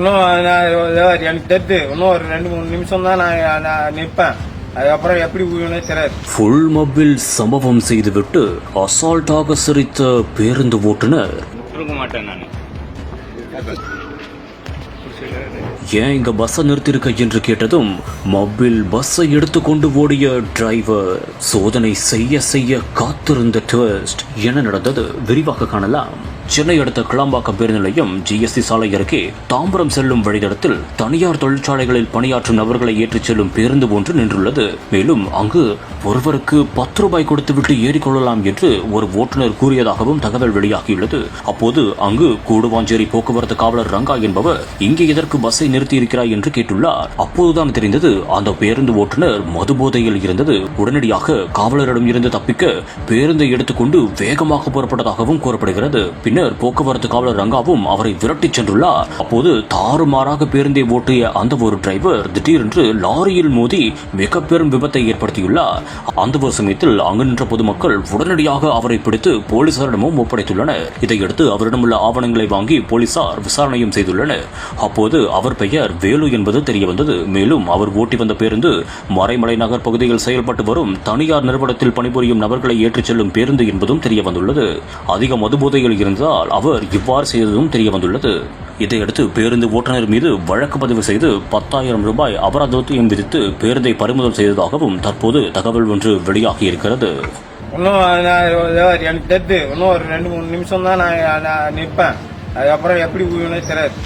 இன்னும் எனக்கு தெரியுது, இன்னும் ஒரு 2-3 நிமிஷம் தான் நான் நிற்பேன். அதுக்கப்புறம் எப்படி ஊழனே தெரியாது. ஃபுல் மொபைல் சம்பவம் செய்துவிட்டு அசால்ட்டாக சிரித்த பேருந்து ஓட்டுநர். கொடுக்க மாட்டேன் நான். ஏன் இங்க பஸ்ஸை நிறுத்திருக்க என்று கேட்டதும் மொபைல் பஸ்ஸை எடுத்துக்கொண்டு ஓடிய டிரைவர். சோதனை செய்ய செய்ய காத்திருந்த ட்விஸ்ட். என்ன நடந்தது விரிவாக காணலாம். சென்னை அடுத்த கிளாம்பாக்கம் பேருந்து நிலையம் ஜிஎஸ்டி சாலை அருகே தாம்பரம் செல்லும் வழித்தடத்தில் தனியார் தொழிற்சாலைகளில் பணியாற்றும் நபர்களை ஏற்றிச் செல்லும் பேருந்து ஒன்று நின்றுள்ளது. மேலும் அங்கு ஒருவருக்கு 10 ரூபாய் கொடுத்துவிட்டு ஏறிக்கொள்ளலாம் என்று ஒரு ஓட்டுநர் கூறியதாகவும் தகவல் வெளியாகியுள்ளது. அப்போது அங்கு கூடுவாஞ்சேரி போக்குவரத்து காவலர் ரங்கா என்பவர் இங்கே எதற்கு பஸ்ஸை நிறுத்தியிருக்கிறார் என்று கேட்டுள்ளார். அப்போதுதான் தெரிந்தது அந்த பேருந்து ஓட்டுநர் மது போதையில் இருந்தது. உடனடியாக காவலரிடம் இருந்து தப்பிக்க பேருந்தை எடுத்துக்கொண்டு வேகமாக புறப்பட்டதாகவும் கூறப்படுகிறது. பின்னர் போக்குவரத்து காவலர் ரங்காவும் அவரை விரட்டிச் சென்றுள்ளார். அப்போது தாறுமாறாக பேருந்தை ஓட்டிய அந்த ஒரு டிரைவர் திடீரென்று லாரியில் மோதி மிக பெரும் விபத்தை ஏற்படுத்தியுள்ளார். அந்த ஒரு சமயத்தில் அங்கு நின்ற பொதுமக்கள் உடனடியாக அவரை பிடித்து போலீசாரிடமும் ஒப்படைத்துள்ளனர். இதையடுத்து அவரிடம் உள்ள ஆவணங்களை வாங்கி போலீசார் விசாரணையும் செய்துள்ளனர். அப்போது அவர் பெயர் வேலு என்பது தெரியவந்தது. மேலும் அவர் ஓட்டி வந்த பேருந்து மறைமலை நகர் பகுதியில் செயல்பட்டு வரும் தனியார் நிறுவனத்தில் பணிபுரியும் நபர்களை ஏற்றிச் செல்லும் பேருந்து என்பதும் தெரியவந்துள்ளது. அதிக மதுபோதையில் இருந்தால் அவர் இவ்வாறு செய்ததும் தெரியவந்துள்ளது. இதையடுத்து பேருந்து ஓட்டுநர் மீது வழக்கு பதிவு செய்து 10,000 ரூபாய் அபராதத்தையும் விதித்து பேருந்தை பறிமுதல் செய்ததாகவும் தற்போது தகவல் ஒன்று வெளியாகியிருக்கிறது. இன்னும் எனக்கு தெரியுது, இன்னும் ஒரு 2-3 நிமிஷம் தான் நான் நிற்பேன். அதுக்கப்புறம் எப்படி ஊழனே தெரியாது.